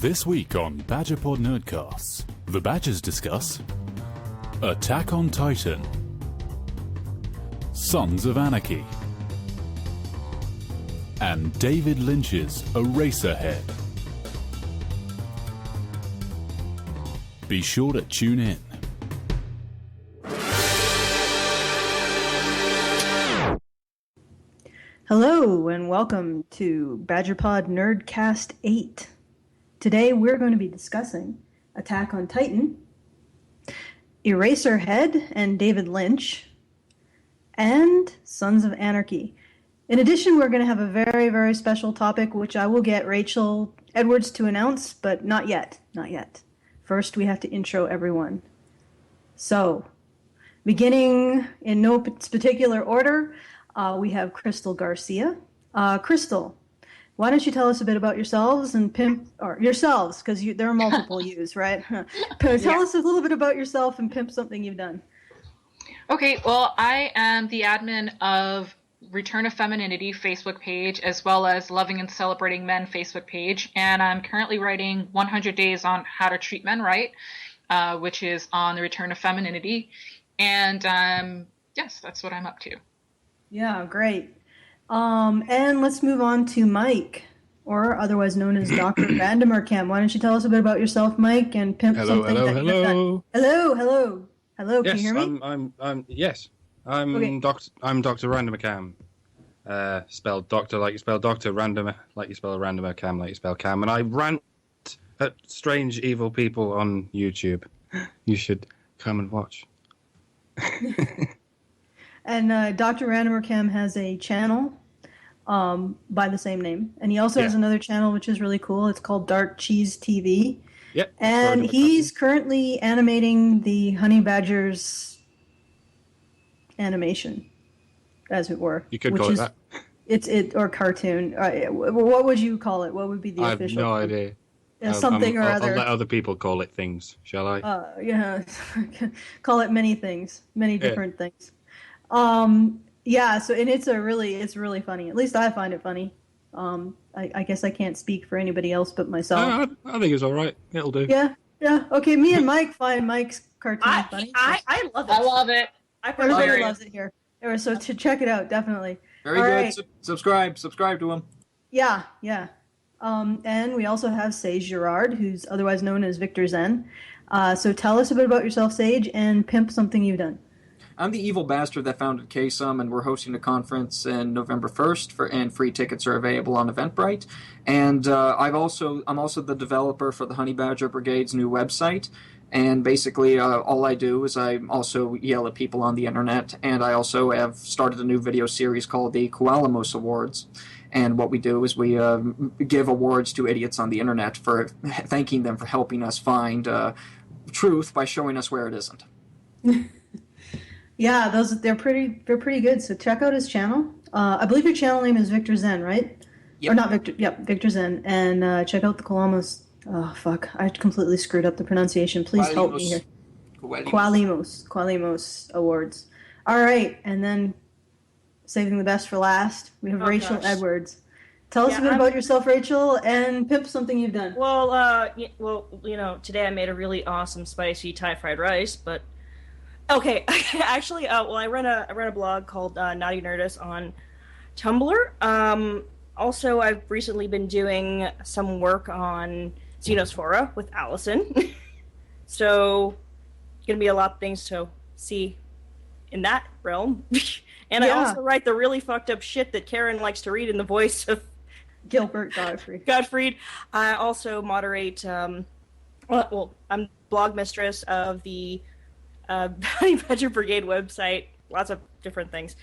This week on Badgerpod NerdCast, the Badgers discuss Attack on Titan, Sons of Anarchy, and David Lynch's Eraserhead. Be sure to tune in. Hello and welcome to Badgerpod NerdCast 8. Today we're going to be discussing Attack on Titan, Eraserhead and David Lynch, and Sons of Anarchy. In addition, we're going to have a very, very special topic which I will get Rachel Edwards to announce, but not yet. Not yet. First, we have to intro everyone. So, beginning in no particular order, we have Crystal Garcia. Crystal, why don't you tell us a bit about yourselves and pimp, or yourselves, because there are multiple yous, right? Tell us a little bit about yourself and pimp something you've done. Okay, well, I am the admin of Return of Femininity Facebook page, as well as Loving and Celebrating Men Facebook page, and I'm currently writing 100 Days on How to Treat Men Right, which is on the Return of Femininity, and yes, that's what I'm up to. Yeah, great. And let's move on to Mike, or otherwise known as Dr. Vandermeerkamp. Why don't you tell us a bit about yourself, Mike, and pimp something that you've done? Hello. Yes, can you hear me? I'm Dr. Vandermeerkamp. Spelled doctor like you spell doctor, random like you spell Vandermeerkamp like you spell cam, and I rant at strange evil people on YouTube. You should come and watch. And Dr. Vandermeerkamp has a channel by the same name. And he also has another channel which is really cool. It's called Dark Cheese TV. Yep. And he's currently animating the Honey Badgers animation, as it were. You could call it that. Or cartoon. What would you call it? What would be the official? I have no idea. Something or other. I'll let other people call it things, shall I? Yeah. Call it many things. Many different things. So and it's really funny. At least I find it funny. I guess I can't speak for anybody else but myself. I think it's all right. It'll do. Yeah. Okay, me and Mike find Mike's cartoon funny. I love it. I love it. Everybody loves it here. So to check it out, definitely. Very good. Right. Subscribe to him. Yeah. And we also have Sage Girard, who's otherwise known as Victor Zen. So tell us a bit about yourself, Sage, and pimp something you've done. I'm the evil bastard that founded KSUM, and we're hosting a conference in November 1st, and free tickets are available on Eventbrite. And I'm also the developer for the Honey Badger Brigade's new website. And basically, all I do is I also yell at people on the internet, and I also have started a new video series called the Koalamos Awards. And what we do is we give awards to idiots on the internet for thanking them for helping us find truth by showing us where it isn't. Yeah, they're pretty good. So check out his channel. I believe your channel name is Victor Zen, right? Yep. Or not Victor. Yep, Victor Zen. And check out the Koalamos. Oh fuck! I completely screwed up the pronunciation. Please help me here. Koalamos Awards. All right, and then saving the best for last, we have Rachel Edwards. Tell us a bit about yourself, Rachel, and pimp something you've done. Well, today I made a really awesome spicy Thai fried rice, but. Okay, actually, I run a blog called Naughty Nerdist on Tumblr. Also, I've recently been doing some work on Xenosphora with Allison. So, gonna be a lot of things to see in that realm. And I also write the really fucked up shit that Karen likes to read in the voice of Gilbert Gottfried. I also moderate. I'm blog mistress of the Honey Badger Brigade website, lots of different things.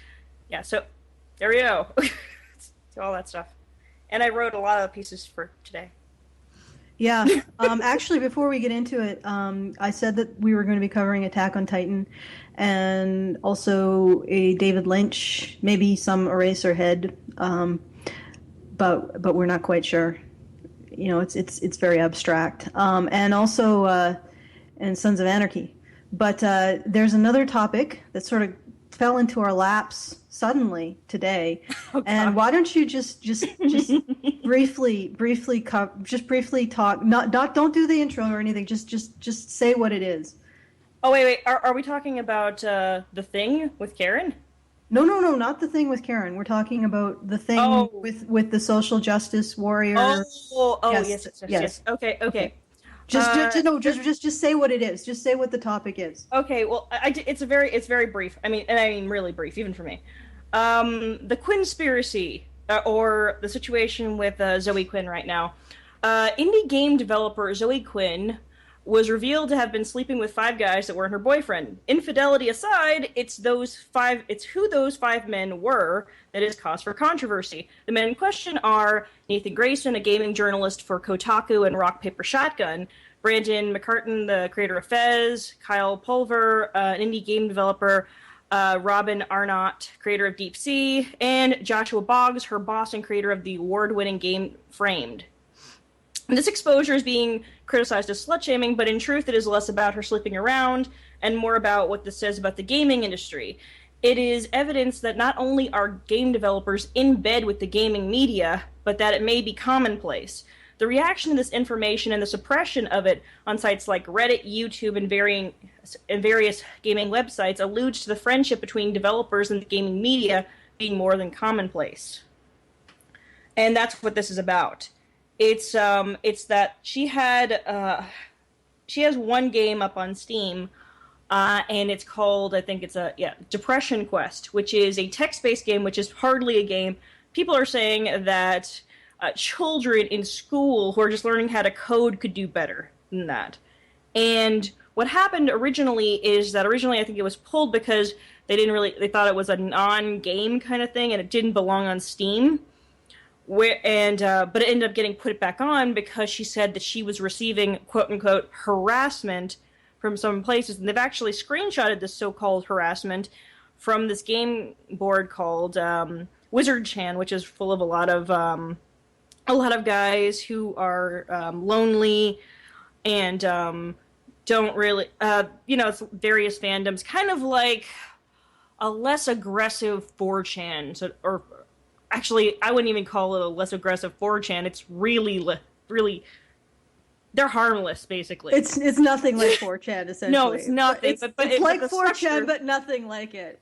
Yeah, so there we go. So all that stuff. And I wrote a lot of pieces for today. Yeah. Actually, before we get into it, I said that we were going to be covering Attack on Titan and also a David Lynch, maybe some Eraserhead, but we're not quite sure. You know, it's very abstract. And also and Sons of Anarchy. But there's another topic that sort of fell into our laps suddenly today. And why don't you just briefly talk? Don't do the intro or anything. Just say what it is. Oh wait. Are we talking about the thing with Karen? No, not the thing with Karen. We're talking about the thing with the social justice warrior. Yes. Okay. Just say what it is. Just say what the topic is. Okay. Well, it's very brief. I mean really brief, even for me. The Quinnspiracy, or the situation with Zoe Quinn right now. Indie game developer Zoe Quinn was revealed to have been sleeping with 5 guys that weren't her boyfriend. Infidelity aside, it's who those 5 men were that is cause for controversy. The men in question are Nathan Grayson, a gaming journalist for Kotaku and Rock Paper Shotgun, Brandon McCartan, the creator of Fez, Kyle Pulver, an indie game developer, Robin Arnott, creator of Deep Sea, and Joshua Boggs, her boss and creator of the award-winning game Framed. This exposure is being criticized as slut-shaming, but in truth it is less about her sleeping around and more about what this says about the gaming industry. It is evidence that not only are game developers in bed with the gaming media, but that it may be commonplace. The reaction to this information and the suppression of it on sites like Reddit, YouTube, and various gaming websites alludes to the friendship between developers and the gaming media being more than commonplace. And that's what this is about. It's that she has one game up on Steam, and it's called, I think it's Depression Quest, which is a text-based game, which is hardly a game. People are saying that children in school who are just learning how to code could do better than that. And what happened originally is that I think it was pulled because they thought it was a non-game kind of thing, and it didn't belong on Steam. But it ended up getting put back on because she said that she was receiving quote-unquote harassment from some places, and they've actually screenshotted this so-called harassment from this game board called Wizard Chan, which is full of a lot of guys who are lonely and don't really, it's various fandoms, kind of like a less aggressive 4chan, or actually, I wouldn't even call it a less aggressive 4chan. It's really, they're harmless, basically. It's nothing like 4chan, essentially. No, it's nothing. It's like 4chan, but nothing like it.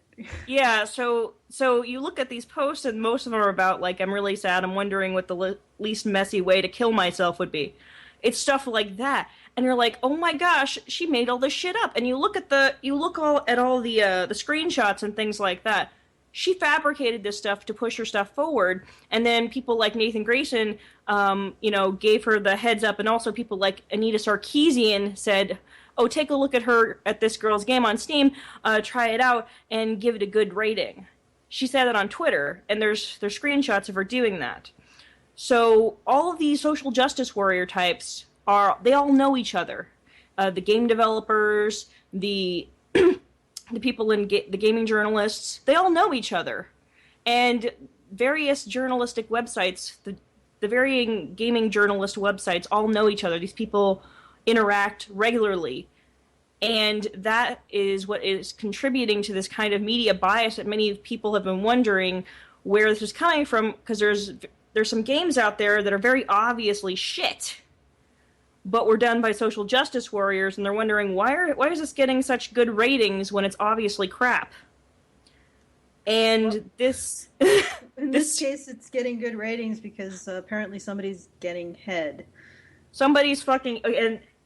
Yeah, so you look at these posts, and most of them are about, like, I'm really sad, I'm wondering what the least messy way to kill myself would be. It's stuff like that. And you're like, oh my gosh, she made all this shit up. And you look at all the screenshots and things like that. She fabricated this stuff to push her stuff forward, and then people like Nathan Grayson, gave her the heads up, and also people like Anita Sarkeesian said, "Oh, take a look at this girl's game on Steam, try it out, and give it a good rating." She said that on Twitter, and there's screenshots of her doing that. So all of these social justice warrior types they all know each other. The game developers, the people in the gaming journalists, they all know each other. And various journalistic websites, the varying gaming journalist websites all know each other. These people interact regularly. And that is what is contributing to this kind of media bias that many people have been wondering where this is coming from, because there's some games out there that are very obviously shit, but were done by social justice warriors, and they're wondering why is this getting such good ratings when it's obviously crap? And this in this case, it's getting good ratings because apparently somebody's getting head. Somebody's fucking,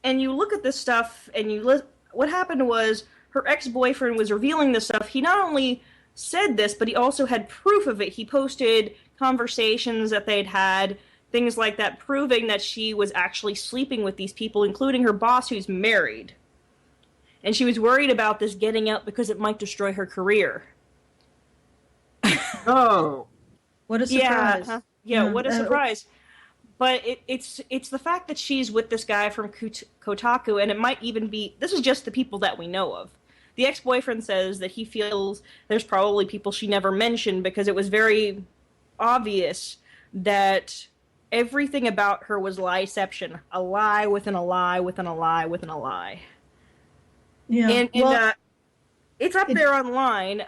and you look at this stuff, and what happened was her ex-boyfriend was revealing this stuff. He not only said this, but he also had proof of it. He posted conversations that they'd had, things like that, proving that she was actually sleeping with these people, including her boss, who's married. And she was worried about this getting out because it might destroy her career. Oh. What a surprise. What a surprise. But it's the fact that she's with this guy from Kotaku, and it might even be, this is just the people that we know of. The ex-boyfriend says that he feels there's probably people she never mentioned because it was very obvious that everything about her was lieception. A lie within a lie within a lie within a lie. Yeah. It's up there online.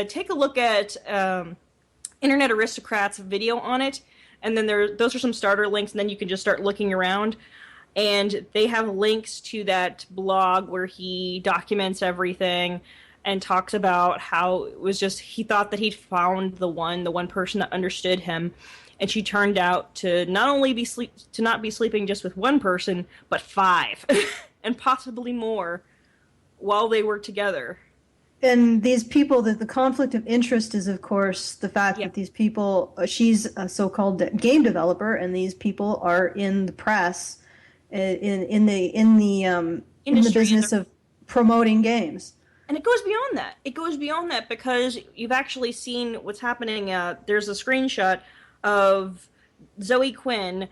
Take a look at Internet Aristocrats video on it, and then those are some starter links, and then you can just start looking around. And they have links to that blog where he documents everything and talks about how it was just he thought that he'd found the one person that understood him, and she turned out to not be sleeping just with one person, but 5 and possibly more while they were together. And these people, the conflict of interest is, of course, the fact that these people, she's a so-called game developer, and these people are in the press, in the business of promoting games. And it goes beyond that. It goes beyond that because you've actually seen what's happening. There's a screenshot of Zoe Quinn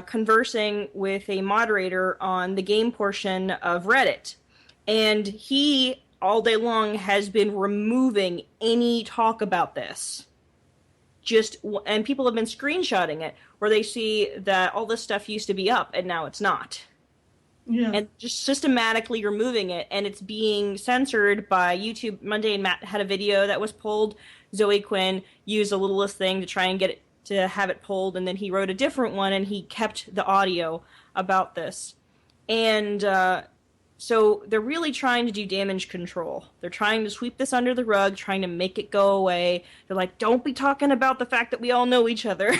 conversing with a moderator on the game portion of Reddit. And he, all day long, has been removing any talk about this. And people have been screenshotting it, where they see that all this stuff used to be up, and now it's not. Yeah. And just systematically removing it, and it's being censored by YouTube. Monday and Matt had a video that was pulled. Zoe Quinn used a littlest thing to try and get it to have it pulled, and then he wrote a different one, and he kept the audio about this. And so they're really trying to do damage control. They're trying to sweep this under the rug, trying to make it go away. They're like, don't be talking about the fact that we all know each other.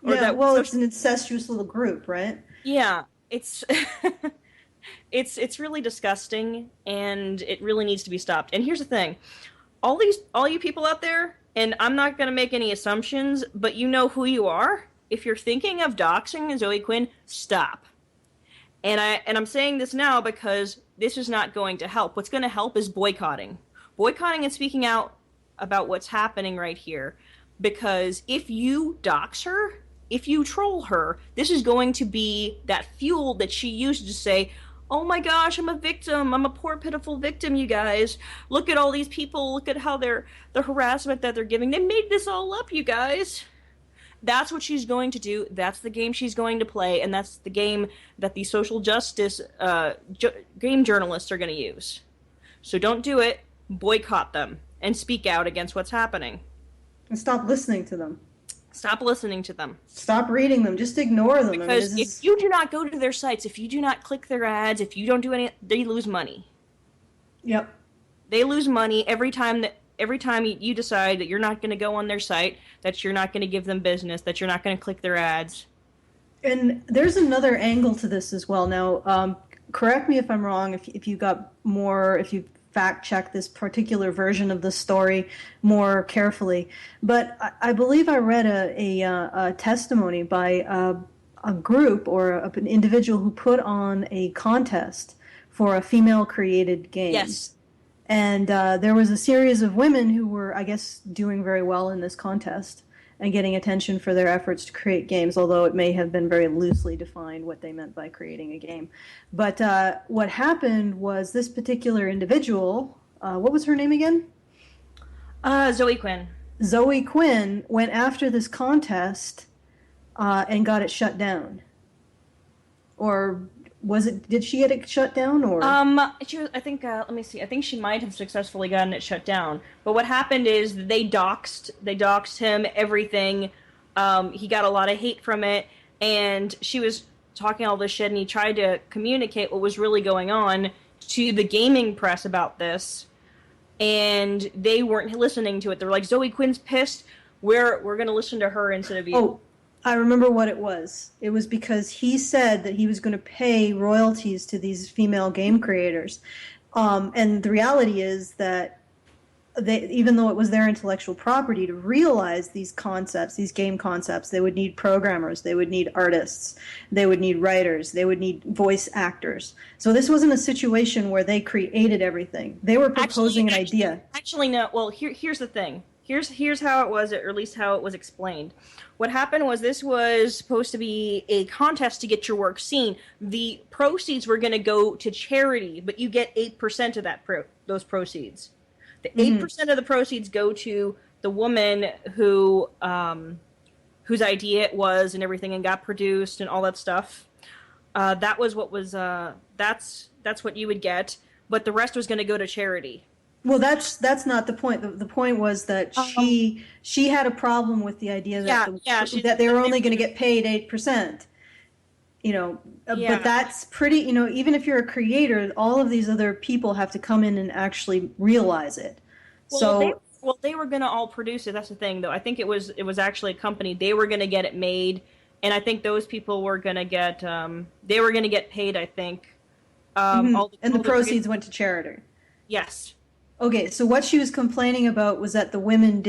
It's an incestuous little group, right? Yeah, it's it's really disgusting, and it really needs to be stopped. And here's the thing. All you people out there, and I'm not going to make any assumptions, but you know who you are. If you're thinking of doxing Zoe Quinn, stop. And I'm saying this now because this is not going to help. What's going to help is boycotting. Boycotting and speaking out about what's happening right here. Because if you dox her, if you troll her, this is going to be that fuel that she used to say, oh my gosh, I'm a victim. I'm a poor, pitiful victim, you guys. Look at all these people. Look at how the harassment that they're giving. They made this all up, you guys. That's what she's going to do. That's the game she's going to play, and that's the game that the social justice game journalists are going to use. So don't do it. Boycott them and speak out against what's happening. And stop listening to them. Stop listening to them. Stop reading them. Just ignore them. Because if you do not go to their sites, if you do not click their ads, if you don't do any, they lose money. Yep. They lose money every time you decide that you're not going to go on their site, that you're not going to give them business, that you're not going to click their ads. And there's another angle to this as well. Now, correct me if I'm wrong, if you got more, if you fact-check this particular version of the story more carefully. But I believe I read a testimony by a group or an individual who put on a contest for a female-created game. Yes. And there was a series of women who were, I guess, doing very well in this contest and getting attention for their efforts to create games, although it may have been very loosely defined what they meant by creating a game. But what happened was this particular individual, what was her name again? Zoe Quinn. Zoe Quinn went after this contest and got it shut down. Or did she get it shut down, or? I think, let me see. I think she might have successfully gotten it shut down. But what happened is they doxed him, everything. He got a lot of hate from it, and she was talking all this shit, and he tried to communicate what was really going on to the gaming press about this, and they weren't listening to it. They were like, Zoe Quinn's pissed. We're going to listen to her instead of you. Oh. I remember what it was. It was because he said that he was going to pay royalties to these female game creators. And the reality is that even though it was their intellectual property, to realize these concepts, these game concepts, they would need programmers, they would need artists, they would need writers, they would need voice actors. So this wasn't a situation where they created everything. They were proposing an idea. Actually, no. Well, here's the thing. Here's how it was, or at least how it was explained. What happened was this was supposed to be a contest to get your work seen. The proceeds were going to go to charity, but you get 8% of those proceeds. The 8% of the proceeds go to the woman whose idea it was and everything, and got produced and all that stuff. That was what was that's what you would get. but the rest was going to go to charity. Well, that's not the point. The point was that she had a problem with the idea that that they were only going to get paid 8%. But that's pretty. Even if you're a creator, all of these other people have to come in and actually realize it. They were going to all produce it. That's the thing, though. I think it was actually a company. They were going to get it made, and I think those people were going to get they were going to get paid. I think. And the proceeds went to charity. Yes. Okay, so what she was complaining about was that the women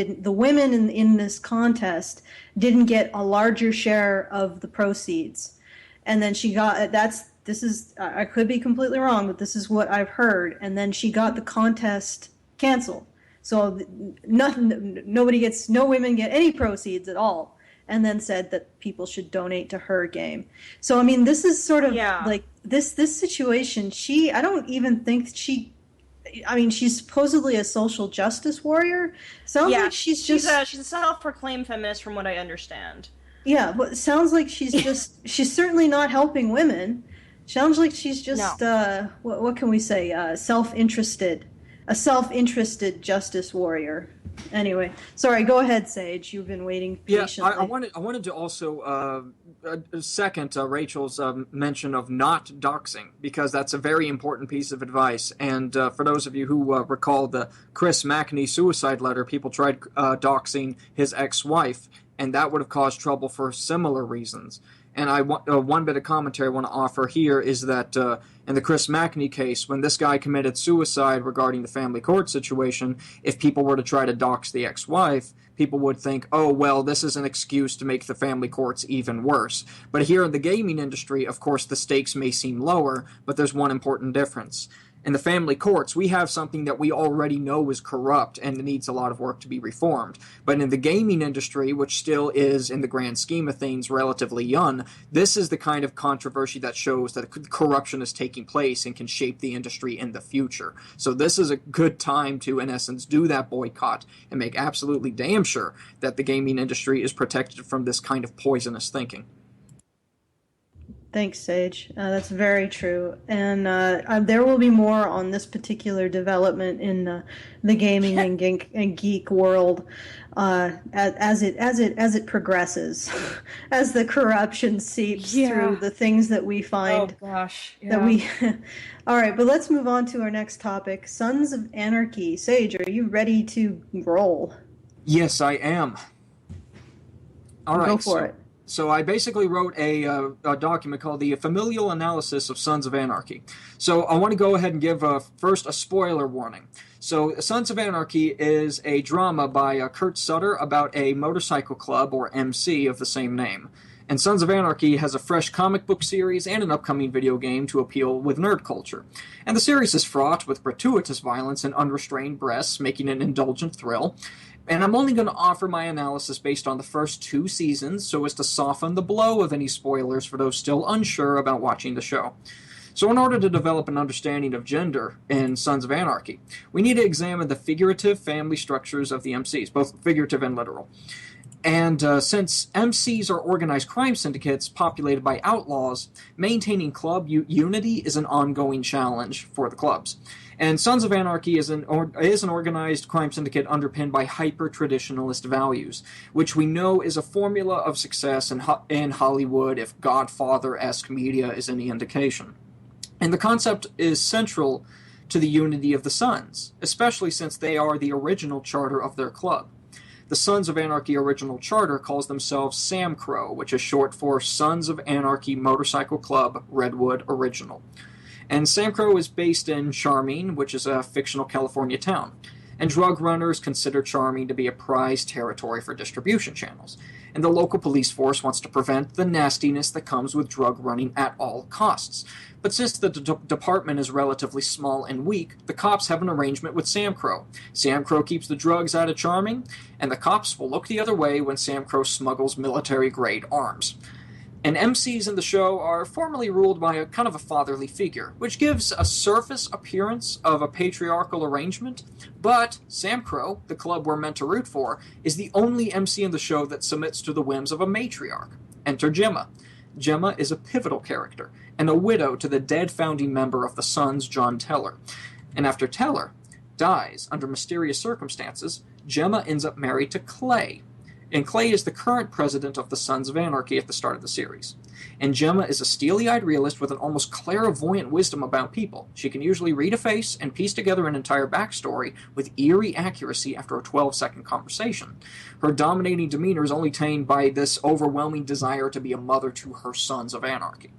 in this contest didn't get a larger share of the proceeds, and then she got I could be completely wrong, but this is what I've heard, and then she got the contest canceled, so no women get any proceeds at all, and then said that people should donate to her game. So I mean, this is sort of like this situation. I don't even think she's supposedly a social justice warrior. Sounds like she's a self-proclaimed feminist, from what I understand. Yeah, but it sounds like she's certainly not helping women. Sounds like she's just what can we say? A self-interested justice warrior. Anyway, sorry. Go ahead, Sage. You've been waiting patiently. Yeah, I wanted to also second Rachel's mention of not doxing, because that's a very important piece of advice. And for those of you who recall the Chris McNee suicide letter, people tried doxing his ex-wife, and that would have caused trouble for similar reasons. And I want one bit of commentary I want to offer here is that in the Chris McNee case, when this guy committed suicide regarding the family court situation, if people were to try to dox the ex-wife, people would think, oh, well, this is an excuse to make the family courts even worse. But here in the gaming industry, of course, the stakes may seem lower, but there's one important difference. In the family courts, we have something that we already know is corrupt and needs a lot of work to be reformed. But in the gaming industry, which still is, in the grand scheme of things, relatively young, this is the kind of controversy that shows that corruption is taking place and can shape the industry in the future. So this is a good time to, in essence, do that boycott and make absolutely damn sure that the gaming industry is protected from this kind of poisonous thinking. Thanks, Sage. That's very true, and there will be more on this particular development in the gaming and geek world as it progresses, as the corruption seeps through the things that we find. Oh gosh, that we. All right, but let's move on to our next topic: Sons of Anarchy. Sage, are you ready to roll? Yes, I am. All right, go for it. So I basically wrote a document called the Familial Analysis of Sons of Anarchy. So I want to go ahead and give first a spoiler warning. So Sons of Anarchy is a drama by Kurt Sutter about a motorcycle club, or MC, of the same name. And Sons of Anarchy has a fresh comic book series and an upcoming video game to appeal with nerd culture. And the series is fraught with gratuitous violence and unrestrained breasts, making it an indulgent thrill. And I'm only going to offer my analysis based on the first 2 seasons so as to soften the blow of any spoilers for those still unsure about watching the show. So in order to develop an understanding of gender in Sons of Anarchy, we need to examine the figurative family structures of the MCs, both figurative and literal. And since MCs are organized crime syndicates populated by outlaws, maintaining club unity is an ongoing challenge for the clubs. And Sons of Anarchy is an organized crime syndicate underpinned by hyper-traditionalist values, which we know is a formula of success in Hollywood if Godfather-esque media is any indication. And the concept is central to the unity of the Sons, especially since they are the original charter of their club. The Sons of Anarchy original charter calls themselves SAMCRO, which is short for Sons of Anarchy Motorcycle Club Redwood Original. And SAMCRO is based in Charming, which is a fictional California town. And drug runners consider Charming to be a prized territory for distribution channels. And the local police force wants to prevent the nastiness that comes with drug running at all costs. But since the department is relatively small and weak, the cops have an arrangement with SAMCRO. SAMCRO keeps the drugs out of Charming, and the cops will look the other way when SAMCRO smuggles military-grade arms. And MCs in the show are formally ruled by a kind of a fatherly figure, which gives a surface appearance of a patriarchal arrangement, but SAMCRO, the club we're meant to root for, is the only MC in the show that submits to the whims of a matriarch. Enter Gemma. Gemma is a pivotal character, and a widow to the dead founding member of the Sons, John Teller. And after Teller dies under mysterious circumstances, Gemma ends up married to Clay. And Clay is the current president of the Sons of Anarchy at the start of the series. And Gemma is a steely-eyed realist with an almost clairvoyant wisdom about people. She can usually read a face and piece together an entire backstory with eerie accuracy after a 12-second conversation. Her dominating demeanor is only tamed by this overwhelming desire to be a mother to her Sons of Anarchy.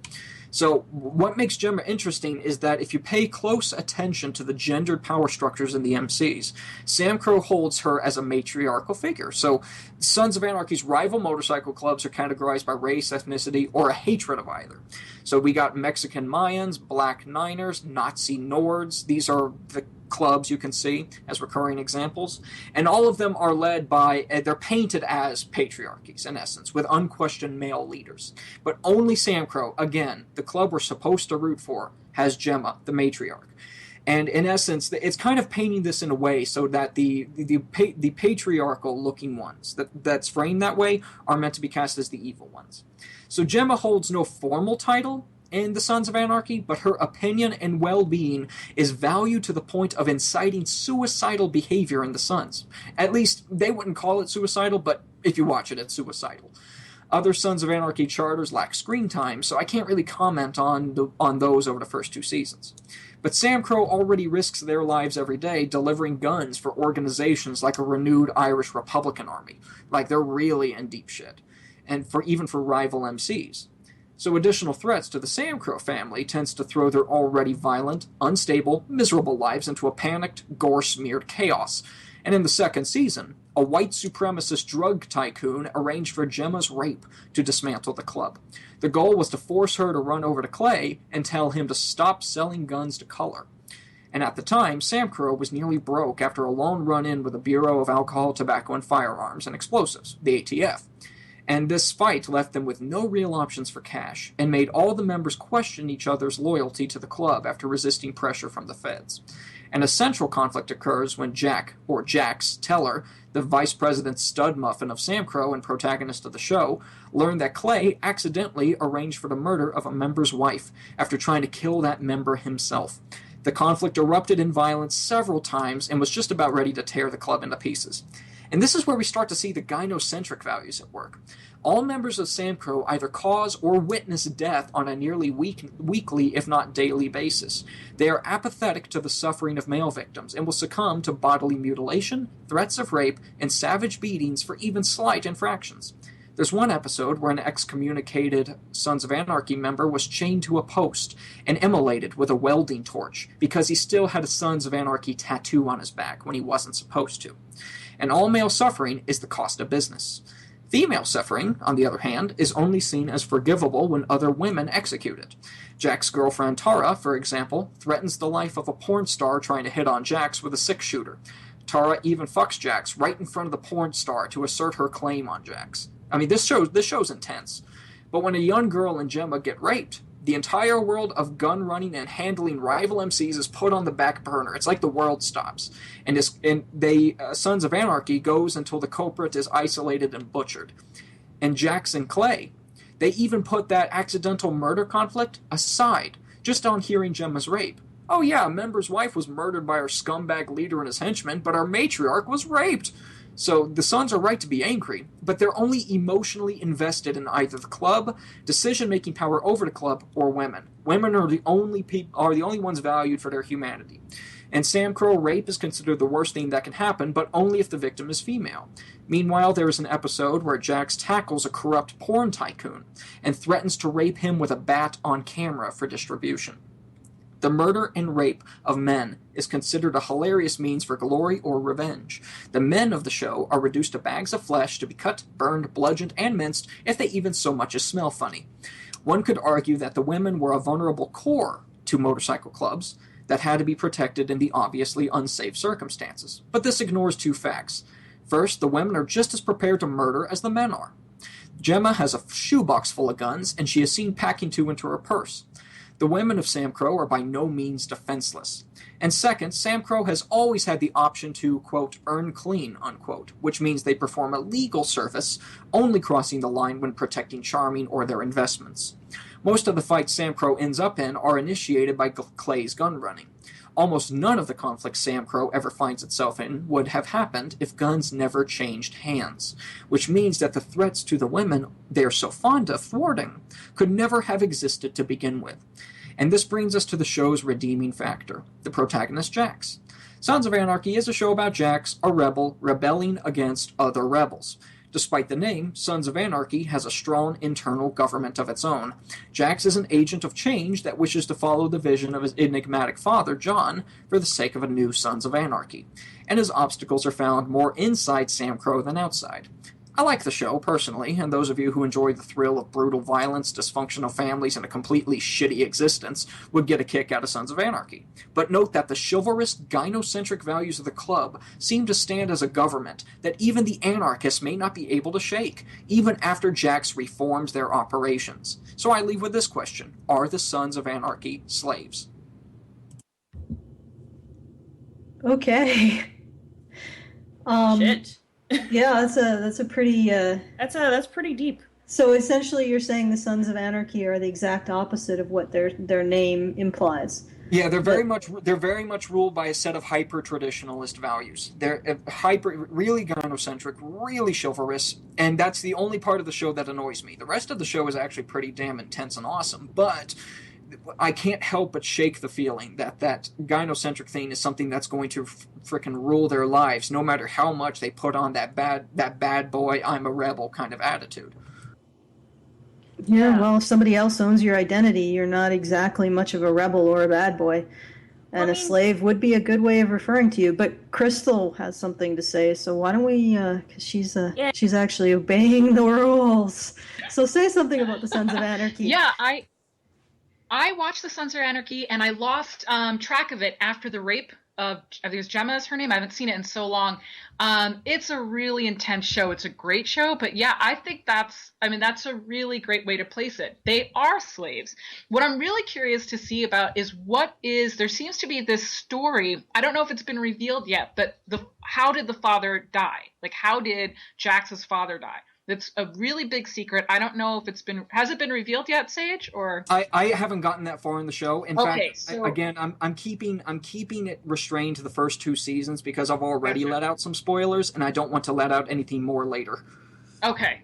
So what makes Gemma interesting is that if you pay close attention to the gendered power structures in the MCs, Sam Crow holds her as a matriarchal figure. So Sons of Anarchy's rival motorcycle clubs are categorized by race, ethnicity, or a hatred of either. So we got Mexican Mayans, Black Niners, Nazi Nords. These are the clubs you can see as recurring examples, and all of them are led by, they're painted as patriarchies in essence, with unquestioned male leaders. But only Sam Crow, again, the club we're supposed to root for, has Gemma, the matriarch. And in essence, it's kind of painting this in a way so that the patriarchal looking ones that's framed that way are meant to be cast as the evil ones. So Gemma holds no formal title in the Sons of Anarchy, but her opinion and well-being is valued to the point of inciting suicidal behavior in the Sons. At least, they wouldn't call it suicidal, but if you watch it, it's suicidal. Other Sons of Anarchy charters lack screen time, so I can't really comment on those over the first 2 seasons. But Sam Crow already risks their lives every day delivering guns for organizations like a renewed Irish Republican Army. Like, they're really in deep shit. And even for rival MCs. So additional threats to the Sam Crow family tends to throw their already violent, unstable, miserable lives into a panicked, gore-smeared chaos. And in the second season, a white supremacist drug tycoon arranged for Gemma's rape to dismantle the club. The goal was to force her to run over to Clay and tell him to stop selling guns to color. And at the time, Sam Crow was nearly broke after a lone run-in with the Bureau of Alcohol, Tobacco, and Firearms and Explosives, the ATF. And this fight left them with no real options for cash, and made all the members question each other's loyalty to the club after resisting pressure from the feds. And a central conflict occurs when Jack, or Jax, Teller, the vice president stud muffin of Sam Crow and protagonist of the show, learned that Clay accidentally arranged for the murder of a member's wife after trying to kill that member himself. The conflict erupted in violence several times and was just about ready to tear the club into pieces. And this is where we start to see the gynocentric values at work. All members of Sam Crow either cause or witness death on a nearly weekly, if not daily basis. They are apathetic to the suffering of male victims and will succumb to bodily mutilation, threats of rape, and savage beatings for even slight infractions. There's one episode where an excommunicated Sons of Anarchy member was chained to a post and immolated with a welding torch because he still had a Sons of Anarchy tattoo on his back when he wasn't supposed to. And all male suffering is the cost of business. Female suffering, on the other hand, is only seen as forgivable when other women execute it. Jack's girlfriend Tara, for example, threatens the life of a porn star trying to hit on Jax with a six-shooter. Tara even fucks Jax right in front of the porn star to assert her claim on Jax. I mean, this show's intense. But when a young girl and Gemma get raped, the entire world of gun running and handling rival MCs is put on the back burner. It's like the world stops. And Sons of Anarchy goes until the culprit is isolated and butchered. And Jax and Clay, they even put that accidental murder conflict aside, just on hearing Gemma's rape. Oh yeah, a member's wife was murdered by our scumbag leader and his henchmen, but our matriarch was raped. So the Sons are right to be angry, but they're only emotionally invested in either the club, decision-making power over the club, or women. Women are the only ones valued for their humanity. And Sam Crow rape is considered the worst thing that can happen, but only if the victim is female. Meanwhile, there is an episode where Jax tackles a corrupt porn tycoon and threatens to rape him with a bat on camera for distribution. The murder and rape of men is considered a hilarious means for glory or revenge. The men of the show are reduced to bags of flesh to be cut, burned, bludgeoned, and minced if they even so much as smell funny. One could argue that the women were a vulnerable core to motorcycle clubs that had to be protected in the obviously unsafe circumstances. But this ignores two facts. First, the women are just as prepared to murder as the men are. Gemma has a shoebox full of guns, and she is seen packing two into her purse. The women of Sam Crow are by no means defenseless. And second, Sam Crow has always had the option to, quote, earn clean, unquote, which means they perform a legal service, only crossing the line when protecting Charming or their investments. Most of the fights Sam Crow ends up in are initiated by Clay's gun running. Almost none of the conflicts Sam Crow ever finds itself in would have happened if guns never changed hands, which means that the threats to the women they are so fond of thwarting could never have existed to begin with. And this brings us to the show's redeeming factor, the protagonist Jax. Sons of Anarchy is a show about Jax, a rebel, rebelling against other rebels. Despite the name, Sons of Anarchy has a strong internal government of its own. Jax is an agent of change that wishes to follow the vision of his enigmatic father, John, for the sake of a new Sons of Anarchy. And his obstacles are found more inside Sam Crow than outside. I like the show, personally, and those of you who enjoy the thrill of brutal violence, dysfunctional families, and a completely shitty existence would get a kick out of Sons of Anarchy. But note that the chivalrous, gynocentric values of the club seem to stand as a government that even the anarchists may not be able to shake, even after Jax reforms their operations. So I leave with this question. Are the Sons of Anarchy slaves? Okay. Shit. Yeah, that's a pretty. That's pretty deep. So essentially, you're saying the Sons of Anarchy are the exact opposite of what their name implies. Yeah, they're very much ruled by a set of hyper-traditionalist values. They're really gynocentric, really chivalrous, and that's the only part of the show that annoys me. The rest of the show is actually pretty damn intense and awesome, but I can't help but shake the feeling that gynocentric thing is something that's going to frickin' rule their lives, no matter how much they put on that bad boy, I'm a rebel kind of attitude. Yeah, well, if somebody else owns your identity, you're not exactly much of a rebel or a bad boy. And a slave would be a good way of referring to you. But Crystal has something to say, so why don't we, because she's actually obeying the rules. So say something about the Sons of Anarchy. Yeah, I watched the Sons of Anarchy, and I lost track of it after the rape of, I think it was Gemma is her name. I haven't seen it in so long. It's a really intense show. It's a great show, but yeah, I think that's a really great way to place it. They are slaves. What I'm really curious to see about is there seems to be this story. I don't know if it's been revealed yet, but how did the father die? Like, how did Jax's father die? It's a really big secret. I don't know if has it been revealed yet, Sage? Or I haven't gotten that far in the show. In fact, so... I'm keeping it restrained to the first 2 seasons because I've already let out some spoilers, and I don't want to let out anything more later. Okay.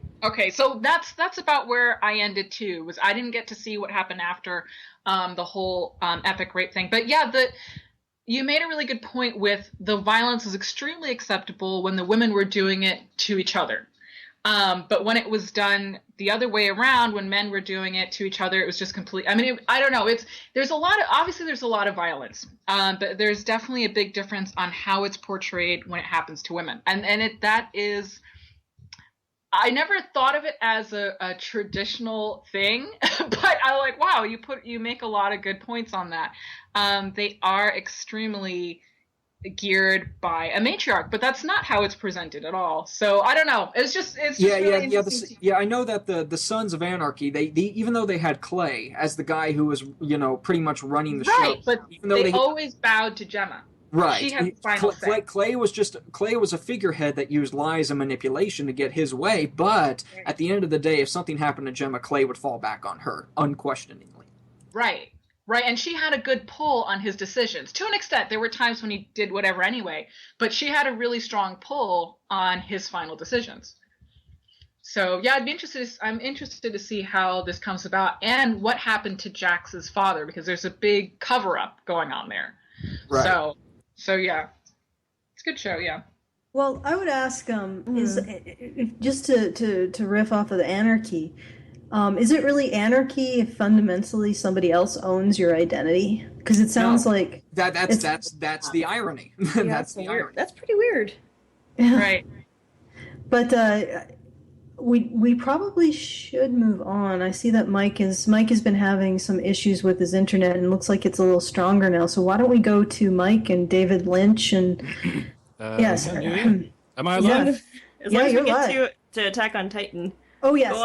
So that's about where I ended too. Was I didn't get to see what happened after the whole epic rape thing. But yeah, you made a really good point with the violence is extremely acceptable when the women were doing it to each other. But when it was done the other way around, when men were doing it to each other, it was just complete. I mean, I don't know. There's a lot of violence, but there's definitely a big difference on how it's portrayed when it happens to women. That is, I never thought of it as a traditional thing, but I like, wow, you make a lot of good points on that. They are extremely geared by a matriarch, but that's not how it's presented at all. So I don't know. It's just I know that the Sons of Anarchy, they even though they had Clay as the guy who was pretty much running the show, but even though they always bowed to Gemma. Right. She had final say. Clay was a figurehead that used lies and manipulation to get his way, but at the end of the day, if something happened to Gemma, Clay would fall back on her unquestioningly. Right. Right, and she had a good pull on his decisions. To an extent, there were times when he did whatever anyway, but she had a really strong pull on his final decisions. So, yeah, I'm interested to see how this comes about and what happened to Jax's father, because there's a big cover-up going on there. Right. So yeah, it's a good show, yeah. Well, I would ask, is just to riff off of the Anarchy, is it really anarchy if fundamentally somebody else owns your identity? Because it sounds like that's the irony. Yeah, that's the irony. That's pretty weird. Yeah. Right. But we probably should move on. I see that Mike has been having some issues with his internet and looks like it's a little stronger now. So why don't we go to Mike and David Lynch and yes. Am I live? As long as we get to Attack on Titan. Oh, yes,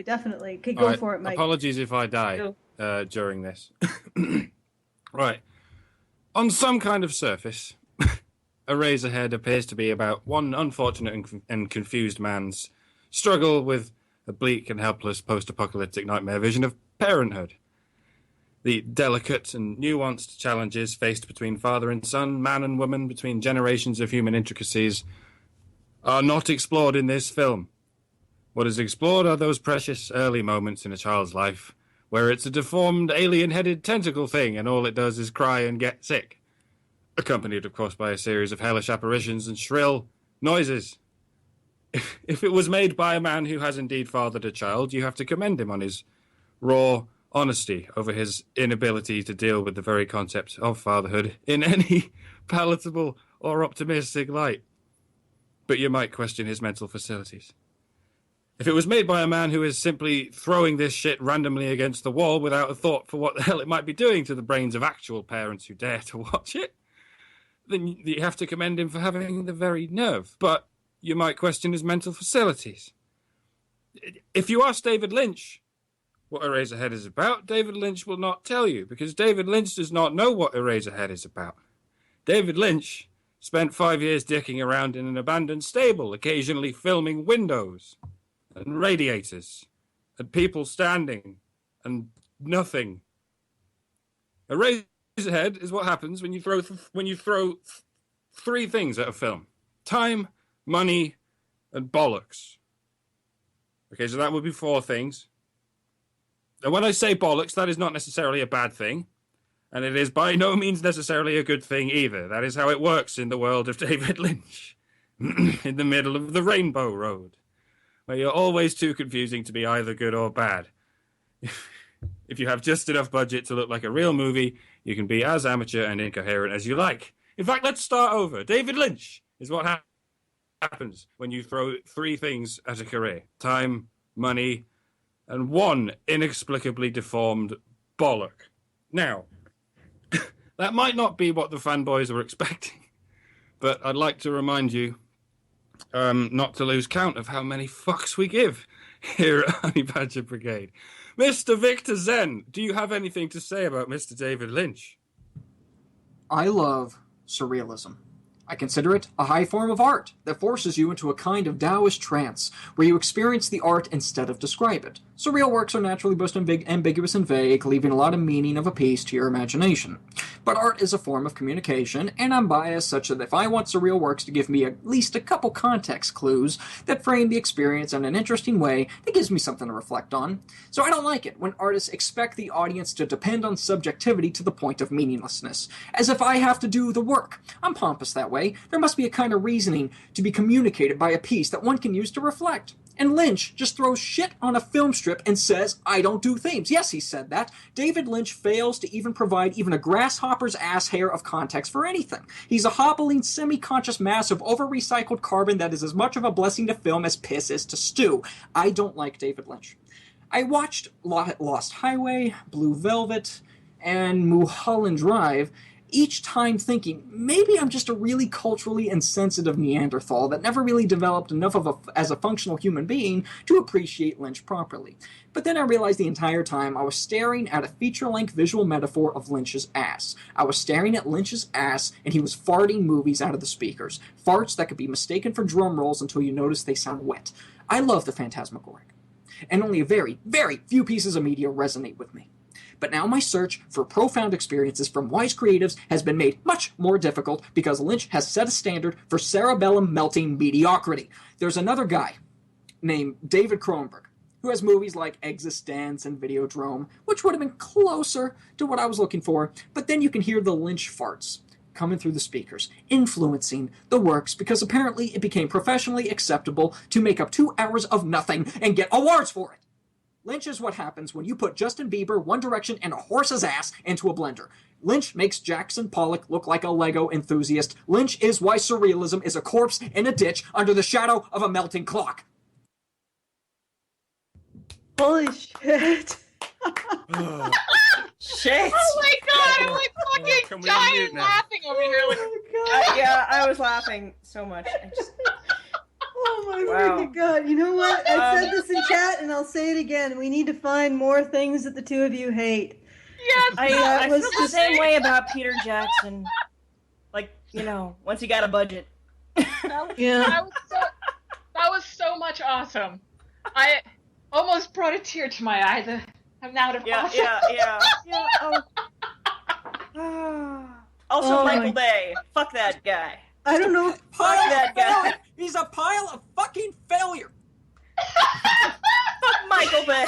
definitely. Okay, go for it, Mike. Apologies if I die during this. Right. On some kind of surface, Eraserhead appears to be about one unfortunate and confused man's struggle with a bleak and helpless post-apocalyptic nightmare vision of parenthood. The delicate and nuanced challenges faced between father and son, man and woman, between generations of human intricacies, are not explored in this film. What is explored are those precious early moments in a child's life where it's a deformed, alien-headed tentacle thing and all it does is cry and get sick. Accompanied, of course, by a series of hellish apparitions and shrill noises. If it was made by a man who has indeed fathered a child, you have to commend him on his raw honesty over his inability to deal with the very concept of fatherhood in any palatable or optimistic light. But you might question his mental facilities. If it was made by a man who is simply throwing this shit randomly against the wall without a thought for what the hell it might be doing to the brains of actual parents who dare to watch it, then you have to commend him for having the very nerve. But you might question his mental facilities. If you ask David Lynch what Eraserhead is about, David Lynch will not tell you, because David Lynch does not know what Eraserhead is about. David Lynch spent 5 years dicking around in an abandoned stable, occasionally filming windows and radiators and people standing and nothing. Eraserhead is what happens when you throw three things at a film: time, money, and bollocks. Okay, so that would be four things. And when I say bollocks, that is not necessarily a bad thing, and it is by no means necessarily a good thing either. That is how it works in the world of David Lynch, in the middle of the Rainbow Road, where you're always too confusing to be either good or bad. If you have just enough budget to look like a real movie, you can be as amateur and incoherent as you like. In fact, let's start over. David Lynch is what happens when you throw three things at a career: time, money, and one inexplicably deformed bollock. Now, that might not be what the fanboys were expecting, but I'd like to remind you not to lose count of how many fucks we give here at Honey Badger Brigade. Mr. Victor Zen, do you have anything to say about Mr. David Lynch? I love surrealism. I consider it a high form of art that forces you into a kind of Taoist trance, where you experience the art instead of describe it. Surreal works are naturally both ambiguous and vague, leaving a lot of meaning of a piece to your imagination. But art is a form of communication, and I'm biased such that if I want surreal works to give me at least a couple context clues that frame the experience in an interesting way that gives me something to reflect on. So I don't like it when artists expect the audience to depend on subjectivity to the point of meaninglessness, as if I have to do the work. I'm pompous that way. There must be a kind of reasoning to be communicated by a piece that one can use to reflect. And Lynch just throws shit on a film strip and says, I don't do themes. Yes, he said that. David Lynch fails to even provide even a grasshopper's ass hair of context for anything. He's a hobbling, semi-conscious mass of over-recycled carbon that is as much of a blessing to film as piss is to stew. I don't like David Lynch. I watched Lost Highway, Blue Velvet, and Mulholland Drive, each time thinking, maybe I'm just a really culturally insensitive Neanderthal that never really developed enough as a functional human being to appreciate Lynch properly. But then I realized the entire time I was staring at a feature-length visual metaphor of Lynch's ass. I was staring at Lynch's ass, and he was farting movies out of the speakers. Farts that could be mistaken for drum rolls until you notice they sound wet. I love the phantasmagoric, and only a very, very few pieces of media resonate with me. But now my search for profound experiences from wise creatives has been made much more difficult because Lynch has set a standard for cerebellum-melting mediocrity. There's another guy named David Cronenberg who has movies like Existence and Videodrome, which would have been closer to what I was looking for, but then you can hear the Lynch farts coming through the speakers, influencing the works because apparently it became professionally acceptable to make up 2 hours of nothing and get awards for it. Lynch is what happens when you put Justin Bieber, One Direction, and a horse's ass into a blender. Lynch makes Jackson Pollock look like a Lego enthusiast. Lynch is why surrealism is a corpse in a ditch under the shadow of a melting clock. Holy shit. Shit! Oh my god, I'm like fucking Can we dying unmute now? laughing over here. Like, Yeah, I was laughing so much. Oh my Wow. freaking god. You know what? I said this in chat and I'll say it again. We need to find more things that the two of you hate. yes, I was feel the just- same way about Peter Jackson. Like, once he got a budget. Yeah. that was so much awesome. I almost brought a tear to my eye. I'm now to Yeah. Also, Michael Bay. Fuck that guy. I don't know. Pile that of guy. failure. He's a pile of fucking failure. Fuck Michael Bay.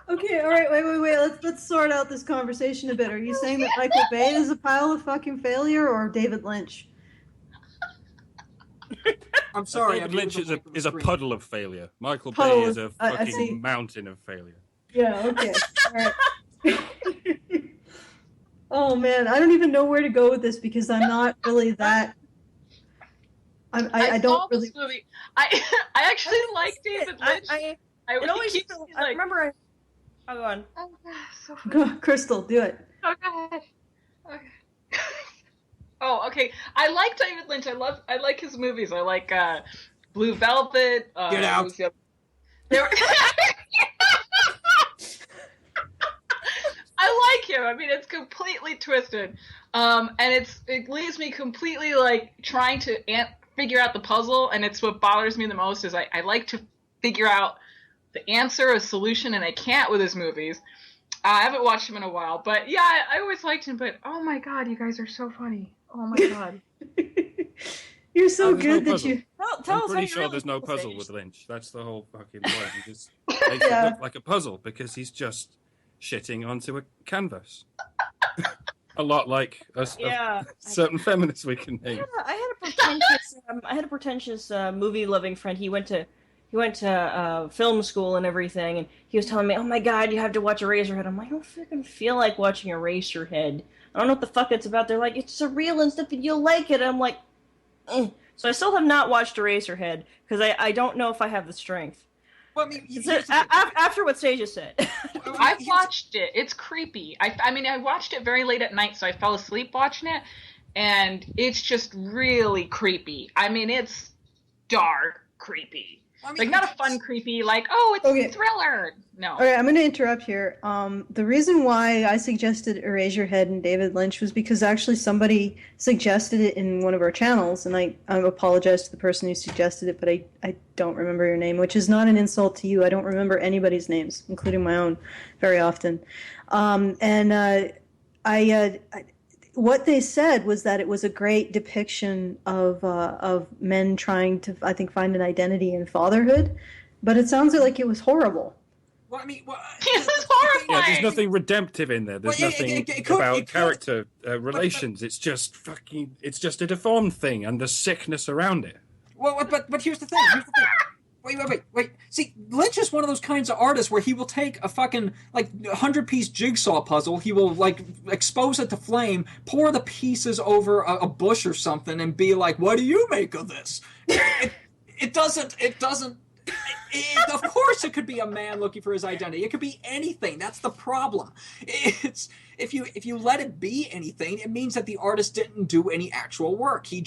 Okay, all right, wait. Let's sort out this conversation a bit. Are you saying that Michael Bay is a pile of fucking failure, or David Lynch? I'm sorry. David Lynch is a puddle of failure. Michael Puddle Bay is a I fucking see. mountain of failure. Yeah. Okay. All right. Oh man, I don't even know where to go with this because I'm not really that. I saw don't really. this movie. I actually like David Lynch. I I remember. Oh, go on. Oh, so funny. Go, Crystal, do it. Oh, go ahead. Okay. Oh, okay. I like David Lynch. I like his movies. I like Blue Velvet. Get out. I like him. I mean, it's completely twisted, and it leaves me completely like trying to figure out the puzzle. And it's what bothers me the most is I like to figure out the answer, a solution, and I can't with his movies. I haven't watched him in a while, but yeah, I always liked him. But oh my god, you guys are so funny. Oh my god. You're so There's good no that puzzle. you. Tell I'm us how pretty you sure really there's no feel, puzzle Sage. with Lynch. That's the whole fucking point. He just makes it look like a puzzle because he's just shitting onto a canvas. A lot like certain feminists we can name. I had a pretentious movie-loving friend. He went to film school and everything, and he was telling me, "Oh my god, you have to watch Eraserhead." I'm like, I don't fucking feel like watching Eraserhead. I don't know what the fuck it's about. They're like, it's surreal and stuff, and you'll like it. I'm like, eh. So I still have not watched Eraserhead because I don't know if I have the strength. Well, I mean, After what Sage just said. I've watched it. It's creepy. I mean, I watched it very late at night, so I fell asleep watching it, and it's just really creepy. I mean, it's dark creepy. Like, not a fun creepy, like, oh, it's a thriller. No. All right, I'm going to interrupt here. The reason why I suggested Eraserhead and David Lynch was because actually somebody suggested it in one of our channels, and I apologize to the person who suggested it, but I don't remember your name, which is not an insult to you. I don't remember anybody's names, including my own, very often. What they said was that it was a great depiction of men trying to, I think, find an identity in fatherhood, but it sounds like it was horrible. Well, I mean, It was horrifying. Yeah, there's nothing redemptive in there. There's nothing about character relations. It's just it's just a deformed thing and the sickness around it. Well, but here's the thing. Wait. See, Lynch is one of those kinds of artists where he will take a fucking, 100-piece jigsaw puzzle, he will, expose it to flame, pour the pieces over a bush or something, and be like, what do you make of this? It doesn't... of course it could be a man looking for his identity. It could be anything. That's the problem. It's if you let it be anything, it means that the artist didn't do any actual work. He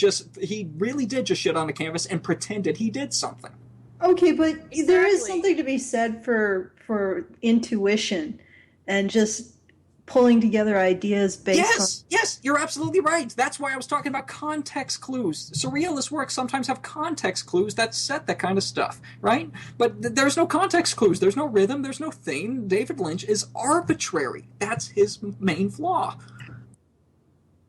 really did just shit on the canvas and pretended he did something. Okay, but there is something to be said for intuition and just pulling together ideas based on... Yes, you're absolutely right. That's why I was talking about context clues. Surrealist works sometimes have context clues that set that kind of stuff, right? But there's no context clues. There's no rhythm. There's no theme. David Lynch is arbitrary. That's his main flaw.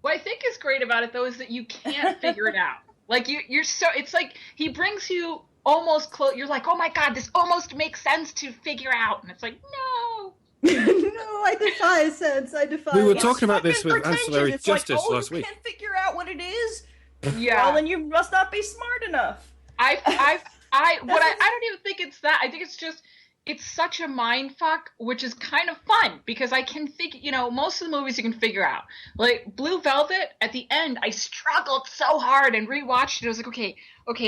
What I think is great about it, though, is that you can't figure it out. Like, you're so... It's like he brings you almost close. You're like, oh my god, this almost makes sense to figure out. And it's like, no. No, I defy sense. We were talking about this with Ancillary Justice last week. You can't figure out what it is? Yeah. Well, then you must not be smart enough. I don't even think it's that. I think it's just, it's such a mind fuck, which is kind of fun because I can figure, most of the movies you can figure out. Like Blue Velvet, at the end, I struggled so hard and rewatched it. I was like, okay.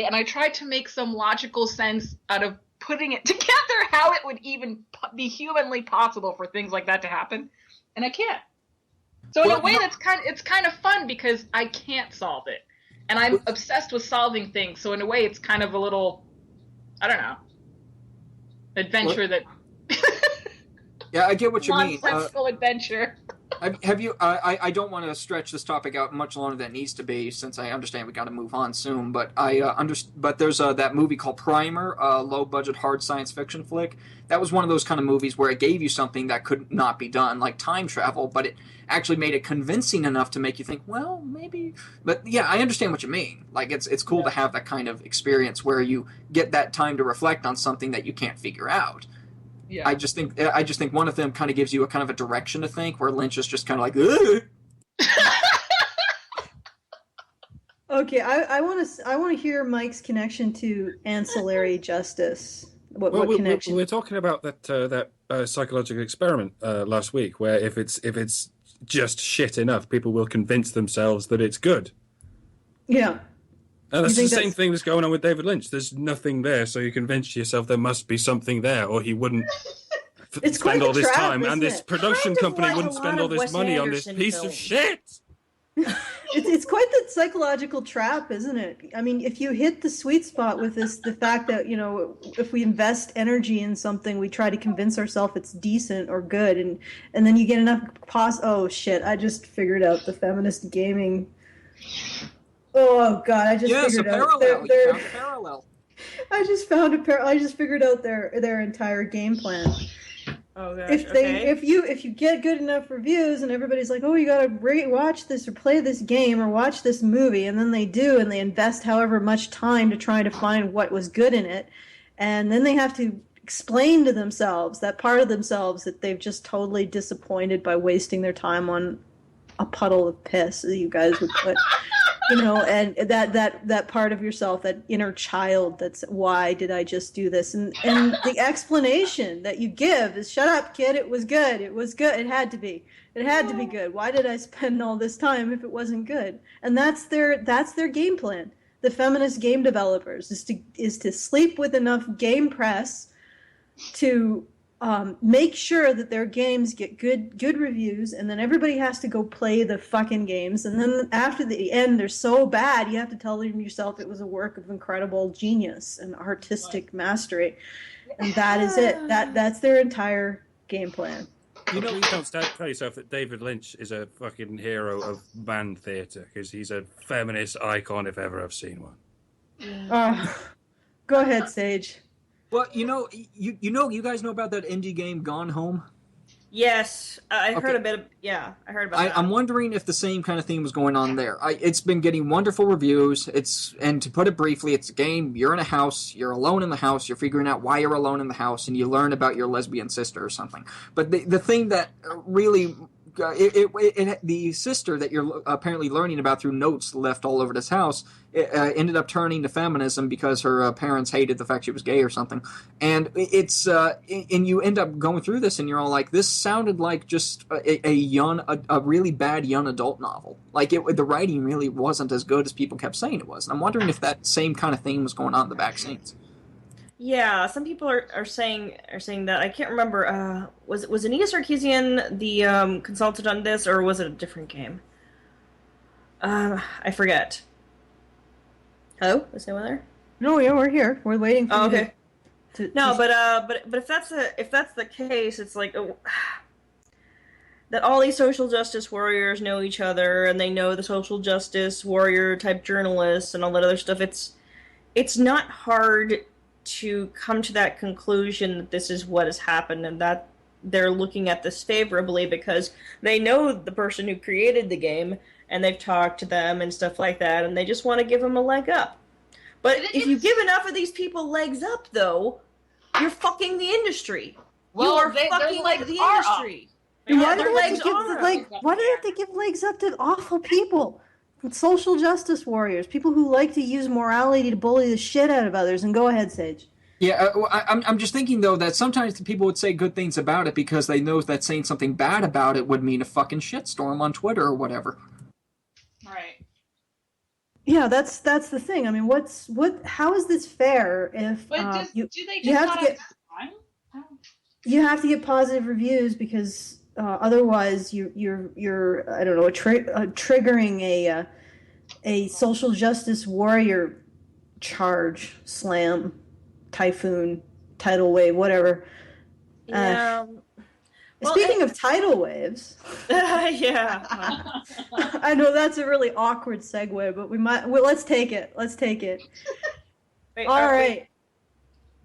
And I tried to make some logical sense out of putting it together, how it would even be humanly possible for things like that to happen. And I can't. So in a way, it's kind of fun because I can't solve it. And I'm obsessed with solving things. So in a way, it's kind of a little, I don't know, adventure that... Yeah, I get what you mean. Nonsensical adventure. Have you? I don't want to stretch this topic out much longer than it needs to be, since I understand we got to move on soon. But But there's that movie called Primer, a low-budget hard science fiction flick. That was one of those kind of movies where it gave you something that could not be done, like time travel, but it actually made it convincing enough to make you think, well, maybe. But yeah, I understand what you mean. Like it's cool to have that kind of experience where you get that time to reflect on something that you can't figure out. Yeah. I just think one of them kind of gives you a kind of a direction to think, where Lynch is just kind of like, ugh. Okay, I want to hear Mike's connection to ancillary justice. What connection? We're talking about that psychological experiment last week, where if it's just shit enough, people will convince themselves that it's good. Yeah. And that's the same thing that's going on with David Lynch. There's nothing there, so you convince yourself there must be something there, or he wouldn't spend all this time, and this production company wouldn't spend all this money on this piece of shit. It's quite the psychological trap, isn't it? I mean, if you hit the sweet spot with the fact that, if we invest energy in something, we try to convince ourselves it's decent or good, and then you get enough oh shit, I just figured out the feminist gaming. Oh god, I just figured out their parallel. I just figured out their entire game plan. Oh gosh. If you get good enough reviews and everybody's like, oh, you gotta watch this or play this game or watch this movie, and then they do, and they invest however much time to try to find what was good in it, and then they have to explain to themselves, that part of themselves that they've just totally disappointed by wasting their time on a puddle of piss, that you guys would put. And that part of yourself, that inner child, that's why did I just do this? And the explanation that you give is, shut up, kid, it was good. It was good. It had to be. It had to be good. Why did I spend all this time if it wasn't good? And that's their game plan. The feminist game developers is to sleep with enough game press to make sure that their games get good reviews, and then everybody has to go play the fucking games, and then after the end they're so bad you have to tell yourself it was a work of incredible genius and artistic mastery, and that is it. That's their entire game plan. Please don't tell yourself that David Lynch is a fucking hero of man theatre, because he's a feminist icon if ever I've seen one. Go ahead, Sage. Well, you guys know about that indie game Gone Home? Yes, I heard a bit. I heard about that. I'm wondering if the same kind of thing was going on there. It's been getting wonderful reviews. And to put it briefly, it's a game. You're in a house. You're alone in the house. You're figuring out why you're alone in the house, and you learn about your lesbian sister or something. But the thing that really the sister that you're apparently learning about through notes left all over this house ended up turning to feminism because her parents hated the fact she was gay or something, and and you end up going through this and you're all like, this sounded like just a really bad young adult novel. Like the writing really wasn't as good as people kept saying it was, and I'm wondering if that same kind of thing was going on in the back scenes. Yeah, some people are saying that. I can't remember. Was Anita Sarkeesian the consultant on this, or was it a different game? I forget. Hello, is anyone there? No, yeah, we're here. We're waiting for you. Okay. But if that's the case, it's like that all these social justice warriors know each other, and they know the social justice warrior type journalists and all that other stuff. It's not hard to come to that conclusion that this is what has happened, and that they're looking at this favorably because they know the person who created the game, and they've talked to them and stuff like that, and they just want to give them a leg up. But if you give enough of these people legs up, though, you're fucking the industry. Well, you are fucking legs the are industry. Why Their do legs they have to give legs up to awful people? Social justice warriors, people who like to use morality to bully the shit out of others. And go ahead, Sage. Yeah, I'm just thinking, though, that sometimes people would say good things about it because they know that saying something bad about it would mean a fucking shitstorm on Twitter or whatever. Right. Yeah, that's the thing. I mean, how is this fair if do they just not have time? You have to get positive reviews because otherwise you're I don't know, triggering a social justice warrior charge, slam, typhoon, tidal wave, whatever. Yeah. Well, Speaking of tidal waves, yeah. I know that's a really awkward segue, but let's take it. Let's take it. Wait, All right.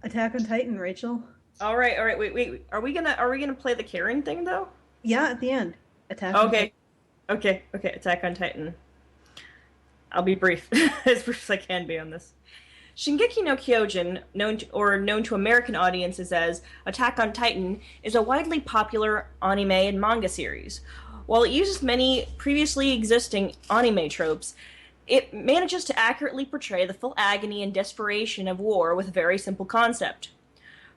Attack on Titan, Rachel. All right. Wait. Are we gonna play the Karen thing though? Yeah, at the end. Attack on Titan. Okay. Attack on Titan. I'll be brief, as brief as I can be on this. Shingeki no Kyojin, known to American audiences as Attack on Titan, is a widely popular anime and manga series. While it uses many previously existing anime tropes, it manages to accurately portray the full agony and desperation of war with a very simple concept.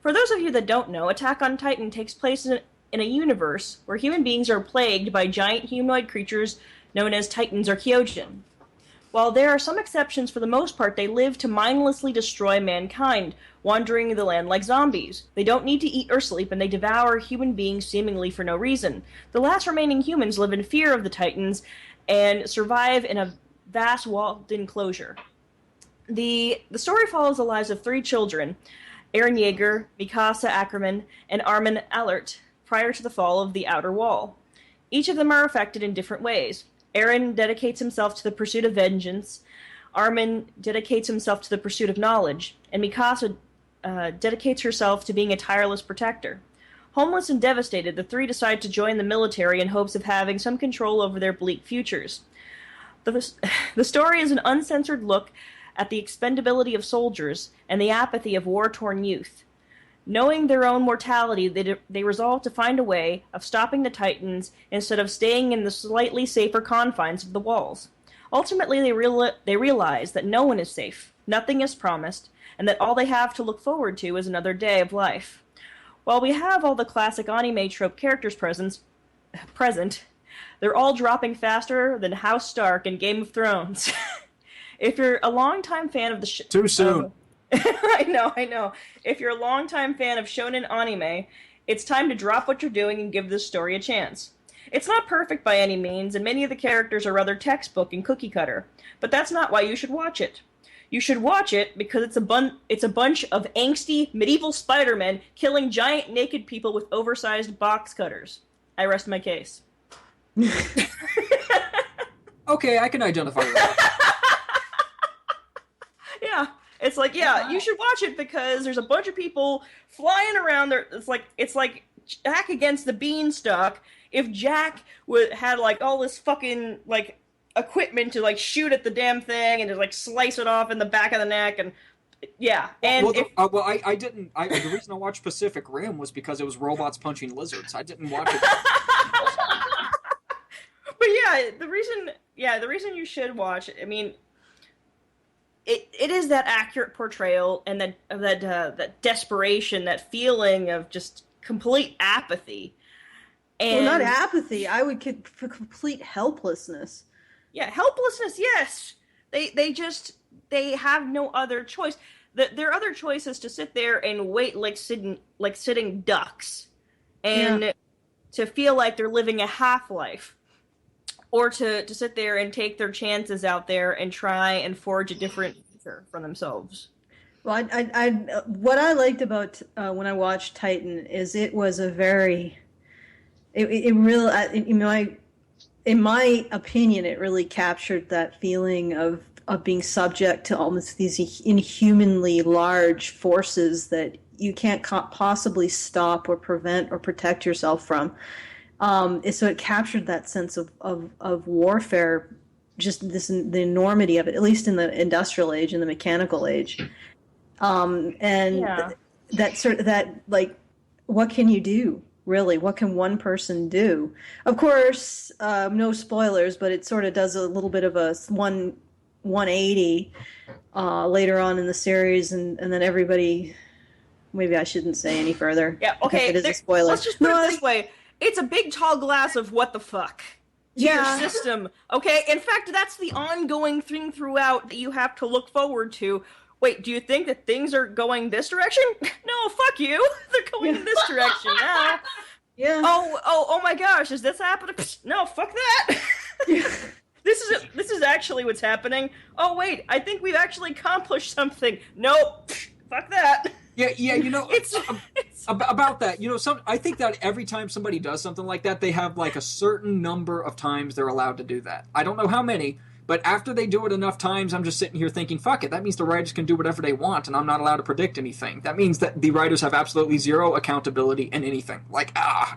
For those of you that don't know, Attack on Titan takes place in a universe where human beings are plagued by giant humanoid creatures known as Titans or Kyojin. While there are some exceptions, for the most part, they live to mindlessly destroy mankind, wandering the land like zombies. They don't need to eat or sleep, and they devour human beings seemingly for no reason. The last remaining humans live in fear of the Titans and survive in a vast walled enclosure. The story follows the lives of 3 children, Eren Yeager, Mikasa Ackerman, and Armin Allert, prior to the fall of the Outer Wall. Each of them are affected in different ways. Eren dedicates himself to the pursuit of vengeance, Armin dedicates himself to the pursuit of knowledge, and Mikasa dedicates herself to being a tireless protector. Homeless and devastated, the 3 decide to join the military in hopes of having some control over their bleak futures. The story is an uncensored look at the expendability of soldiers and the apathy of war-torn youth. Knowing their own mortality, they resolve to find a way of stopping the Titans instead of staying in the slightly safer confines of the walls. Ultimately, they realize that no one is safe, nothing is promised, and that all they have to look forward to is another day of life. While we have all the classic anime trope characters present, they're all dropping faster than House Stark in Game of Thrones. If you're a longtime fan of the Too soon. I know. If you're a longtime fan of shonen anime, it's time to drop what you're doing and give this story a chance. It's not perfect by any means, and many of the characters are rather textbook and cookie cutter, but that's not why you should watch it. You should watch it because it's a bunch of angsty medieval Spider-Men killing giant naked people with oversized box cutters. I rest my case. Okay, I can identify that. Yeah. It's like, yeah, you should watch it because there's a bunch of people flying around there. It's like Jack against the Beanstalk. If Jack had like all this fucking like equipment to like shoot at the damn thing and just like slice it off in the back of the neck and yeah. And I didn't. The reason I watched Pacific Rim was because it was robots punching lizards. I didn't watch it. But the reason you should watch it, I mean. It is that accurate portrayal and that desperation, that feeling of just complete apathy. And Well, not apathy. I would for complete helplessness. Yeah, helplessness. Yes, they have no other choice. Their other choice is to sit there and wait like sitting ducks, and to feel like they're living a half-life. Or to sit there and take their chances out there and try and forge a different future for themselves. Well, what I liked about when I watched Titan is it was a very, it really, in my opinion, it really captured that feeling of being subject to almost these inhumanly large forces that you can't possibly stop or prevent or protect yourself from. So it captured that sense of warfare, just the enormity of it, at least in the industrial age and the mechanical age. What can you do, really? What can one person do? Of course, no spoilers, but it sort of does a little bit of a 180 later on in the series, and then everybody... Maybe I shouldn't say any further. Yeah, okay. It is a spoiler. Let's just put it this way. It's a big, tall glass of what the fuck to your system, okay? In fact, that's the ongoing thing throughout that you have to look forward to. Wait, do you think that things are going this direction? No, fuck you. They're going in this direction now. Yeah. Oh my gosh, is this happening? No, fuck that. This is actually what's happening. Oh wait, I think we've actually accomplished something. Nope. Fuck that. Yeah, you know, It's about that, I think that every time somebody does something like that, they have like a certain number of times they're allowed to do that. I don't know how many, but after they do it enough times, I'm just sitting here thinking, fuck it, that means the writers can do whatever they want, and I'm not allowed to predict anything. That means that the writers have absolutely zero accountability in anything. Like,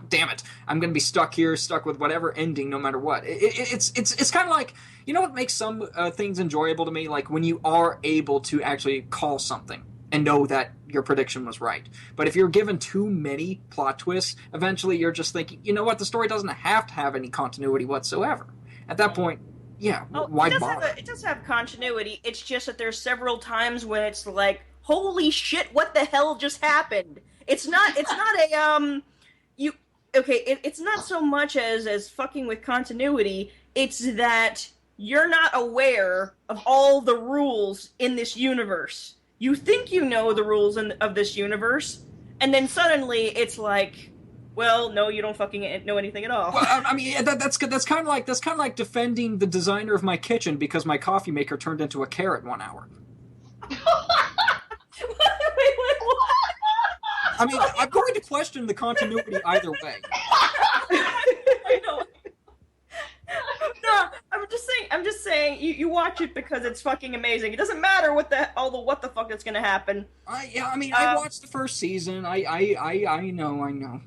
damn it, I'm going to be stuck with whatever ending no matter what. It's kind of like, what makes some things enjoyable to me? Like when you are able to actually call something and know that your prediction was right. But if you're given too many plot twists, eventually you're just thinking, you know what, the story doesn't have to have any continuity whatsoever. At that point, yeah, why bother? It does have continuity. It's just that there's several times when it's like, holy shit, what the hell just happened? It's not it's not so much as fucking with continuity. It's that you're not aware of all the rules in this universe. You think you know the rules of this universe, and then suddenly it's like, well, no, you don't fucking know anything at all. Well, I mean, that's kind of like defending the designer of my kitchen because my coffee maker turned into a carrot 1 hour. Wait, what? I mean, I'm going to question the continuity either way. I know. No, I'm just saying. You watch it because it's fucking amazing. It doesn't matter what the fuck that's gonna happen. I watched the first season. I know.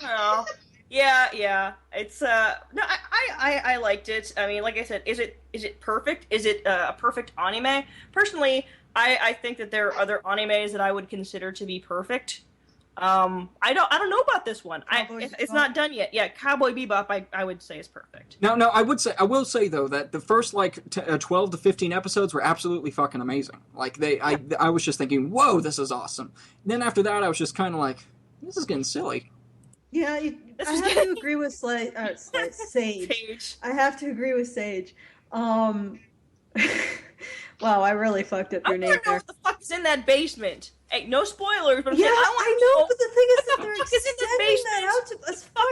Oh, yeah. It's no, I liked it. I mean, like I said, is it perfect? Is it a perfect anime? Personally, I think that there are other animes that I would consider to be perfect. I don't know about this one. It's not done yet. Yeah, Cowboy Bebop, I would say is perfect. No, I will say though that the first 12 to 15 episodes were absolutely fucking amazing. Like I was just thinking, whoa, this is awesome. And then after that, I was just kind of like, this is getting silly. Yeah, I have to agree with Sage. Sage. I have to agree with Sage. Wow, I really fucked up your name there. I don't know what the fuck is in that basement. Hey, no spoilers, but yeah, I know. But the thing is that they're extending that out to as fuck.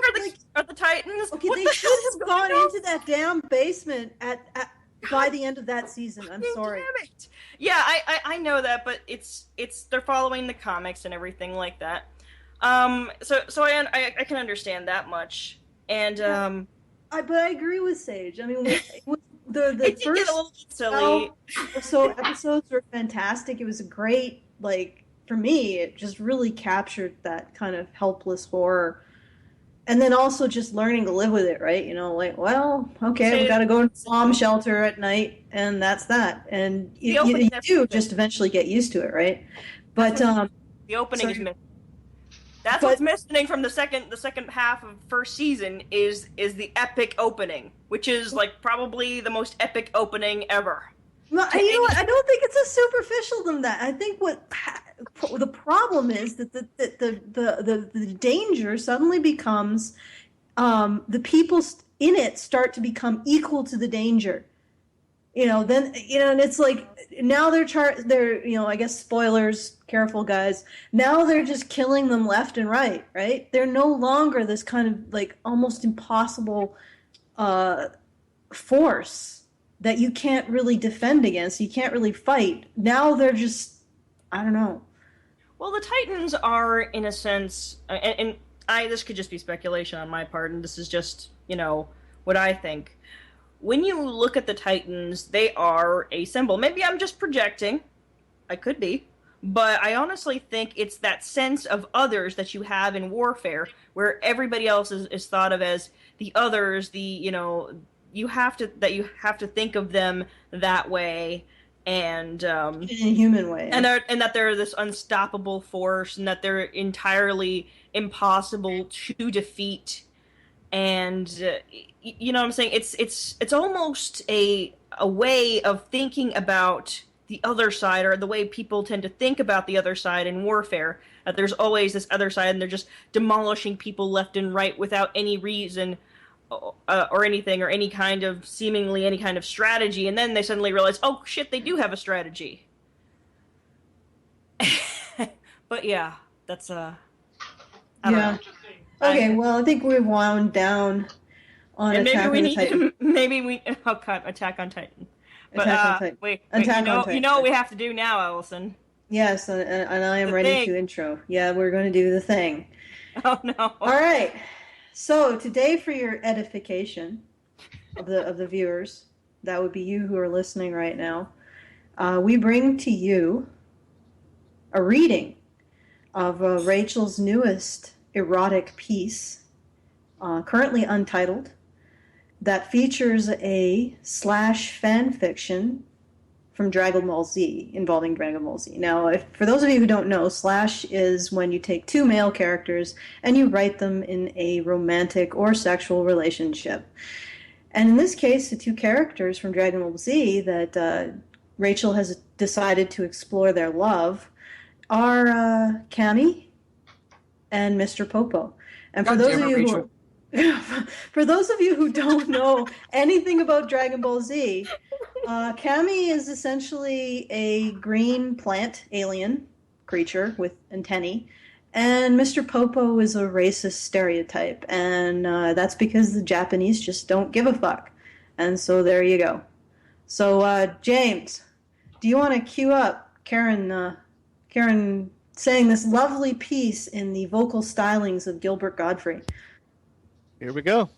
Are the Titans? Okay, what they the should have gone on? into that damn basement by the end of that season. I'm sorry. Damn it. Yeah, I know that, but it's they're following the comics and everything like that. So I can understand that much, and but I agree with Sage. I mean, the it did first get a little silly. So episodes were fantastic. It was a great, like, for me, it just really captured that kind of helpless horror, and then also just learning to live with it, right? Like, well, okay, we got to go to the bomb shelter at night, and that's that, and you do just eventually get used to it, right? But the opening is missing. That's what's missing from the second half of first season is the epic opening, which is like probably the most epic opening ever. Well, you know what? I don't think it's as superficial than that. I think the problem is that the danger suddenly becomes the people in it start to become equal to the danger. And it's like now they're I guess spoilers, careful guys. Now they're just killing them left and right. They're no longer this kind of like almost impossible force that you can't really defend against. You can't really fight. Now they're just, I don't know. Well, the Titans are, in a sense, and this could just be speculation on my part, and this is just, what I think. When you look at the Titans, they are a symbol. Maybe I'm just projecting. I could be. But I honestly think it's that sense of others that you have in warfare, where everybody else is thought of as the others, you have to think of them that way, and in a human way, and that they're this unstoppable force, and that they're entirely impossible to defeat, and you know what I'm saying? It's almost a way of thinking about the other side, or the way people tend to think about the other side in warfare. That there's always this other side, and they're just demolishing people left and right without any reason. Or anything, or any kind of strategy, and then they suddenly realize, oh shit, they do have a strategy. But yeah, that's I don't know. Okay, well, I think we've wound down on Attack on Titan. Attack on Titan. But Attack on Titan. wait, Attack on Titan. You know what we have to do now, Allison? Yes, and I am The ready thing. to intro. Yeah, we're going to do the thing. Oh no. All right. So today, for your edification of the viewers, that would be you who are listening right now, we bring to you a reading of Rachel's newest erotic piece, currently untitled, that features a slash fan fiction from Dragon Ball Z, involving Dragon Ball Z. Now, for those of you who don't know, slash is when you take two male characters and you write them in a romantic or sexual relationship. And in this case, the two characters from Dragon Ball Z that Rachel has decided to explore their love are Cammy and Mr. Popo. And for those of you who for those of you who don't know anything about Dragon Ball Z, Cammy is essentially a green plant alien creature with antennae, and Mr. Popo is a racist stereotype, and that's because the Japanese just don't give a fuck. And so there you go. So, James, do you want to cue up Karen saying this lovely piece in the vocal stylings of Gilbert Gottfried? Here we go.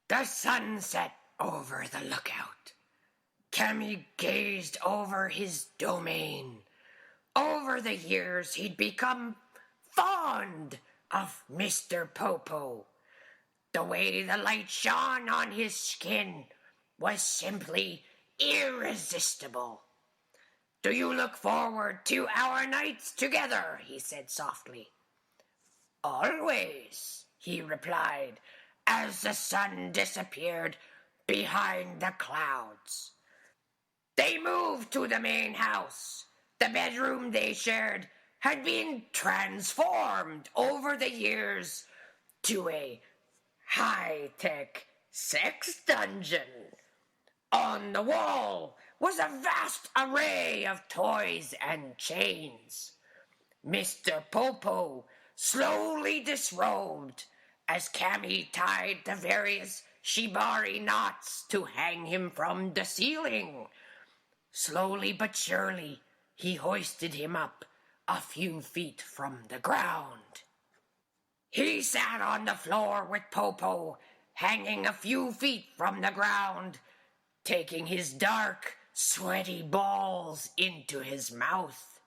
The sun set over the lookout. Cammy gazed over his domain. Over the years, he'd become fond of Mr. Popo. The way the light shone on his skin was simply irresistible. "Do you look forward to our nights together?" he said softly. "Always," he replied, as the sun disappeared behind the clouds. They moved to the main house. The bedroom they shared had been transformed over the years to a high-tech sex dungeon. On the wall was a vast array of toys and chains. Mr. Popo slowly disrobed as Cammy tied the various shibari knots to hang him from the ceiling. Slowly but surely, he hoisted him up a few feet from the ground. He sat on the floor with Popo hanging a few feet from the ground, taking his dark, sweaty balls into his mouth.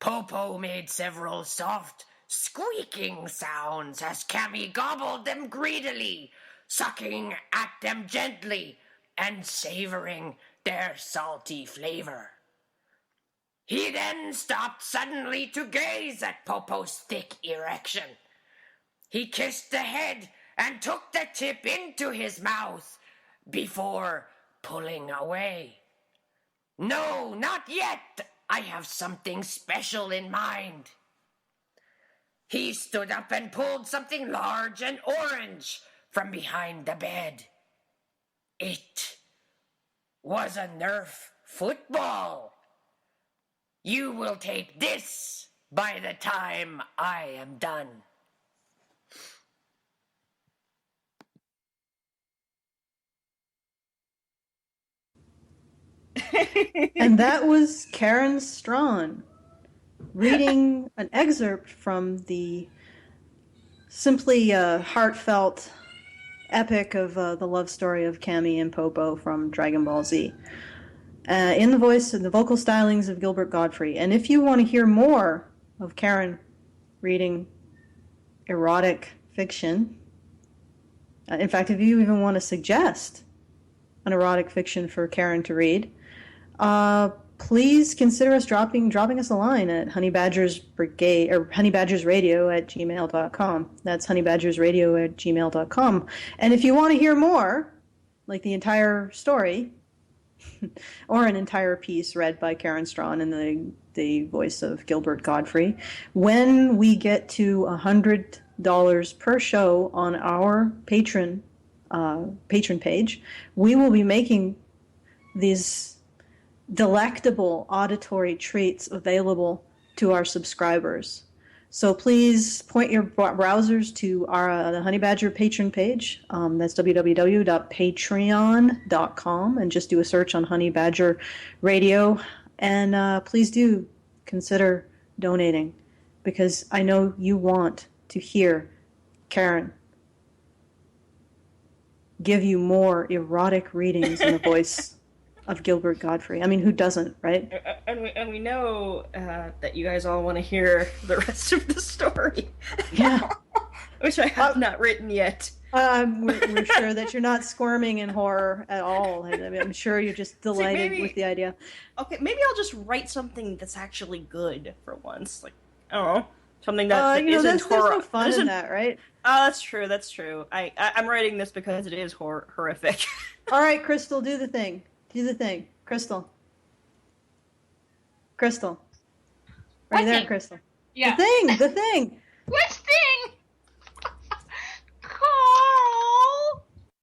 Popo made several soft, squeaking sounds as Cammy gobbled them greedily, sucking at them gently and savoring their salty flavor. He then stopped suddenly to gaze at Popo's thick erection. He kissed the head and took the tip into his mouth before pulling away. "No, not yet. I have something special in mind." He stood up and pulled something large and orange from behind the bed. It was a Nerf football. "You will take this by the time I am done." And that was Karen Strawn reading an excerpt from the simply heartfelt epic of the love story of Cammy and Popo from Dragon Ball Z, in the voice and the vocal stylings of Gilbert Gottfried. And if you want to hear more of Karen reading erotic fiction, in fact, if you even want to suggest an erotic fiction for Karen to read, please consider us dropping us a line at honeybadgersbrigade or honeybadgersradio@gmail.com. That's honeybadgersradio@gmail.com. And if you want to hear more, like the entire story or an entire piece read by Karen Strawn in the voice of Gilbert Gottfried, when we get to $100 per show on our patron page, we will be making these delectable auditory treats available to our subscribers. So please point your browsers to our the Honey Badger patron page. That's www.patreon.com, and just do a search on Honey Badger Radio And please do consider donating, because I know you want to hear Karen give you more erotic readings in the voice of Gilbert Godfrey. I mean, who doesn't, right? And we know that you guys all want to hear the rest of the story. Yeah. Which I have not written yet. We're sure that you're not squirming in horror at all. I mean, I'm sure you're just delighted with the idea. Okay, maybe I'll just write something that's actually good for once. Like, I don't know. Something that isn't horror. There's no fun in that, right? Oh, that's true. I'm writing this because it is horrific. All right, Crystal, do the thing. Crystal. Right What there, thing? Crystal. Yeah. The thing! Which thing?